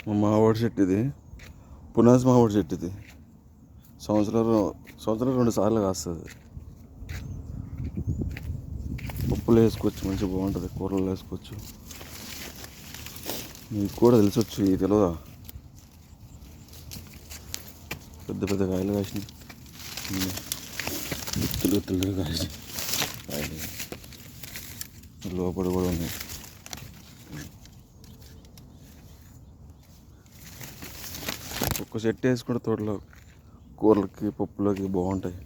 మా మామిడి చెట్టు ఇది, పునాస్ మామిడి చెట్టు ఇది. సంవత్సరం 2 సార్లు కాస్తుంది. పప్పులో వేసుకోవచ్చు, మంచిగా బాగుంటుంది. కూరలో వేసుకోవచ్చు. మీకు కూడా తెలిసొచ్చు, ఇది తెలియదా? పెద్ద పెద్ద కాయలు కాసినాయి, గుత్తులు కాసినాయి కాయలు. లోపల కూడా ఉన్నాయి. ఒక్క చెట్టు వేసుకుంటే తోటలో కూరలకి పప్పులోకి బాగుంటాయి.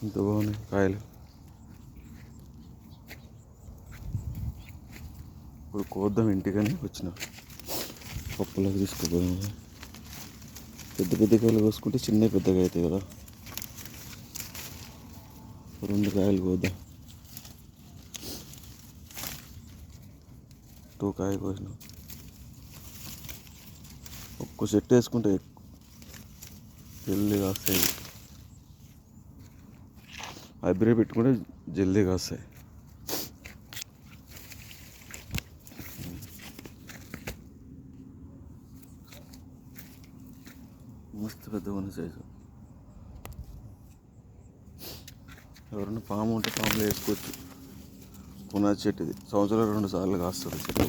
ఇంత బాగున్నాయి కాయలు. ఇప్పుడు కోద్దాం ఇంటికని వచ్చిన, పప్పులోకి తీసుకుపోయాం. పెద్ద పెద్ద కాయలు కోసుకుంటే చిన్న పెద్దగా అవుతాయి కదా. 2 కాయలు కోద్దాం. 2 కాయలు కోసిన. ఒక్క చెట్టు వేసుకుంటే జల్దీ కాస్తాయి. హైబ్రిడ్ పెట్టుకుంటే జల్దీ కాస్తాయి. మస్తు పెద్దగా ఉన్న సైజు. ఎవరైనా పాము ఉంటే పాములో వేసుకోవచ్చు. పునాది చెట్టు ఇది, సంవత్సరం 2 సార్లు కాస్తుంది చెట్టు.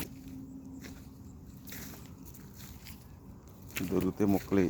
దొరికితే మొక్కలు